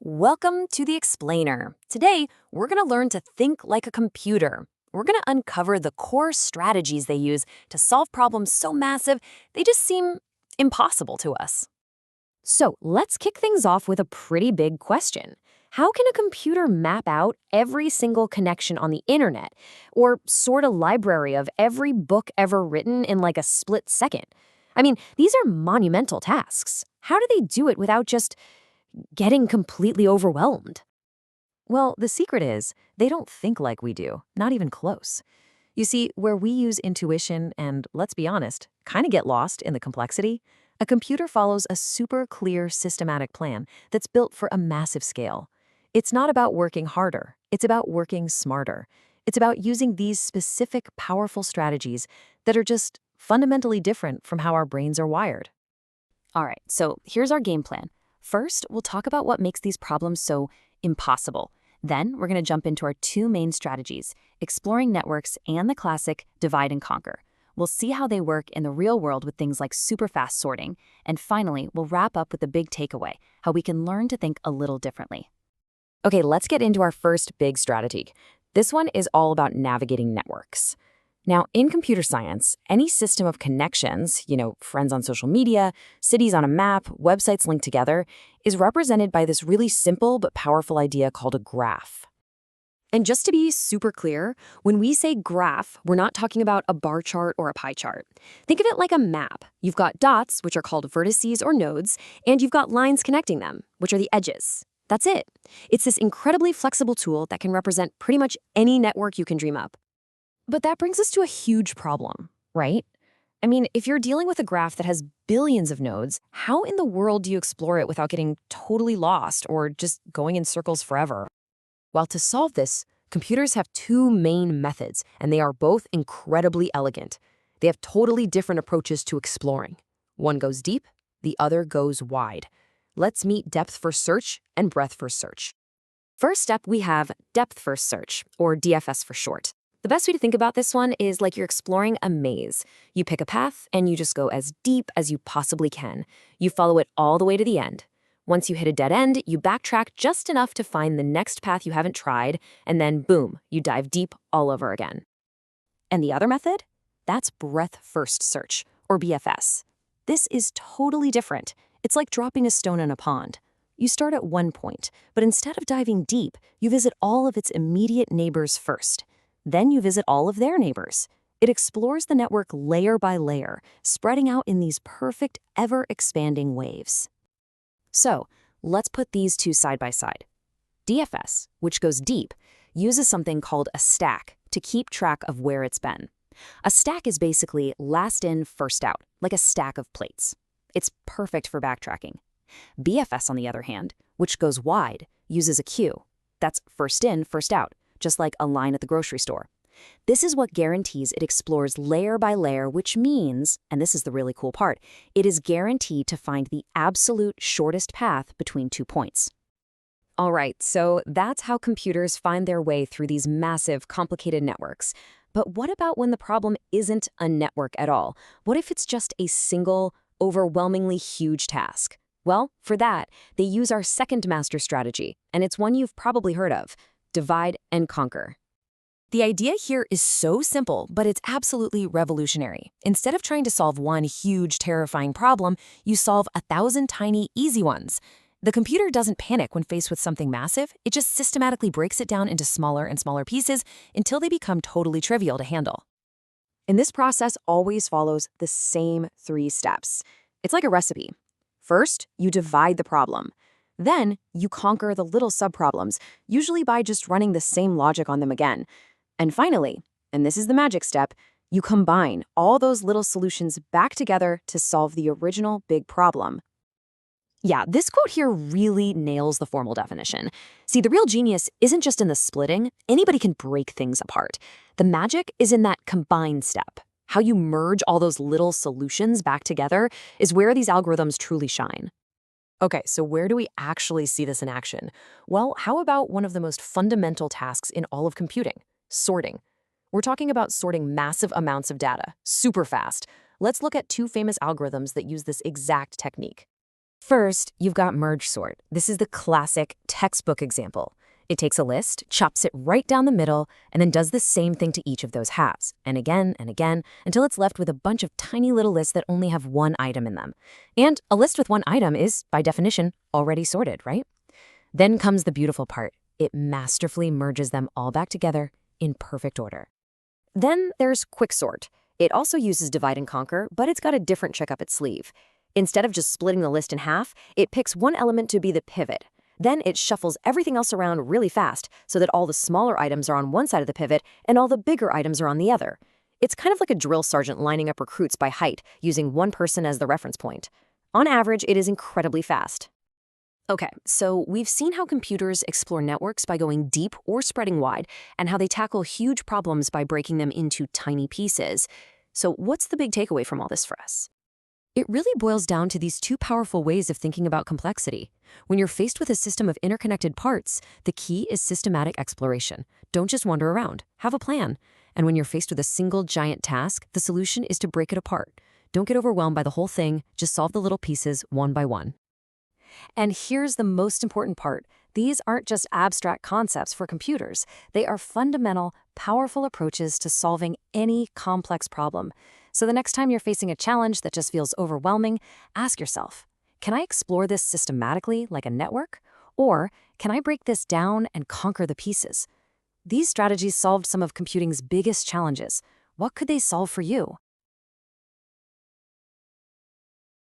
Welcome to The Explainer. Today, we're going to learn to think like a computer. We're going to uncover the core strategies they use to solve problems so massive they just seem impossible to us. So, let's kick things off with a pretty big question. How can a computer map out every single connection on the internet or sort a library of every book ever written in like a split second? I mean, these are monumental tasks. How do they do it without just getting completely overwhelmed? Well, the secret is they don't think like we do, not even close. You see, where we use intuition and, let's be honest, kind of get lost in the complexity, a computer follows a super clear systematic plan that's built for a massive scale. It's not about working harder, it's about working smarter. It's about using these specific, powerful strategies that are just fundamentally different from how our brains are wired. All right, so here's our game plan. First, we'll talk about what makes these problems so impossible. Then, we're going to jump into our two main strategies, exploring networks and the classic divide and conquer. We'll see how they work in the real world with things like super fast sorting. And finally, we'll wrap up with the big takeaway, how we can learn to think a little differently. Okay, let's get into our first big strategy. This one is all about navigating networks. Now, in computer science, any system of connections, friends on social media, cities on a map, websites linked together, is represented by this really simple but powerful idea called a graph. And just to be super clear, when we say graph, we're not talking about a bar chart or a pie chart. Think of it like a map. You've got dots, which are called vertices or nodes, and you've got lines connecting them, which are the edges. That's it. It's this incredibly flexible tool that can represent pretty much any network you can dream up. But that brings us to a huge problem, right? I mean, if you're dealing with a graph that has billions of nodes, how in the world do you explore it without getting totally lost or just going in circles forever? Well, to solve this, computers have two main methods, and they are both incredibly elegant. They have totally different approaches to exploring. One goes deep, the other goes wide. Let's meet depth first search and breadth first search. First up, we have depth first search, or DFS for short. The best way to think about this one is like you're exploring a maze. You pick a path and you just go as deep as you possibly can. You follow it all the way to the end. Once you hit a dead end, you backtrack just enough to find the next path you haven't tried, and then boom, you dive deep all over again. And the other method? That's breadth first search, or BFS. This is totally different. It's like dropping a stone in a pond. You start at one point, but instead of diving deep, you visit all of its immediate neighbors first. Then you visit all of their neighbors. It explores the network layer by layer, spreading out in these perfect, ever-expanding waves. So, let's put these two side by side. DFS, which goes deep, uses something called a stack to keep track of where it's been. A stack is basically last in, first out, like a stack of plates. It's perfect for backtracking. BFS, on the other hand, which goes wide, uses a queue. That's first in, first out, just like a line at the grocery store. This is what guarantees it explores layer by layer, which means, and this is the really cool part, it is guaranteed to find the absolute shortest path between 2 points. All right, so that's how computers find their way through these massive, complicated networks. But what about when the problem isn't a network at all? What if it's just a single, overwhelmingly huge task? Well, for that, they use our second master strategy, and it's one you've probably heard of: divide and conquer. The idea here is so simple, but it's absolutely revolutionary. Instead of trying to solve one huge, terrifying problem, you solve 1,000 tiny, easy ones. The computer doesn't panic when faced with something massive. It just systematically breaks it down into smaller and smaller pieces until they become totally trivial to handle. And this process always follows the same 3 steps. It's like a recipe. First, you divide the problem. Then, you conquer the little subproblems, usually by just running the same logic on them again. And finally, and this is the magic step, you combine all those little solutions back together to solve the original big problem. Yeah, this quote here really nails the formal definition. See, the real genius isn't just in the splitting. Anybody can break things apart. The magic is in that combine step. How you merge all those little solutions back together is where these algorithms truly shine. Okay, so where do we actually see this in action? Well, how about one of the most fundamental tasks in all of computing? Sorting. We're talking about sorting massive amounts of data, super fast. Let's look at 2 famous algorithms that use this exact technique. First, you've got merge sort. This is the classic textbook example. It takes a list, chops it right down the middle, and then does the same thing to each of those halves, and again, until it's left with a bunch of tiny little lists that only have one item in them. And a list with one item is, by definition, already sorted, right? Then comes the beautiful part. It masterfully merges them all back together in perfect order. Then there's quicksort. It also uses divide and conquer, but it's got a different trick up its sleeve. Instead of just splitting the list in half, it picks one element to be the pivot. Then it shuffles everything else around really fast so that all the smaller items are on one side of the pivot and all the bigger items are on the other. It's kind of like a drill sergeant lining up recruits by height, using one person as the reference point. On average, it is incredibly fast. Okay, so we've seen how computers explore networks by going deep or spreading wide, and how they tackle huge problems by breaking them into tiny pieces. So what's the big takeaway from all this for us? It really boils down to these two powerful ways of thinking about complexity. When you're faced with a system of interconnected parts, the key is systematic exploration. Don't just wander around. Have a plan. And when you're faced with a single giant task, the solution is to break it apart. Don't get overwhelmed by the whole thing. Just solve the little pieces one by one. And here's the most important part. These aren't just abstract concepts for computers. They are fundamental, powerful approaches to solving any complex problem. So the next time you're facing a challenge that just feels overwhelming, ask yourself, can I explore this systematically like a network? Or can I break this down and conquer the pieces? These strategies solved some of computing's biggest challenges. What could they solve for you?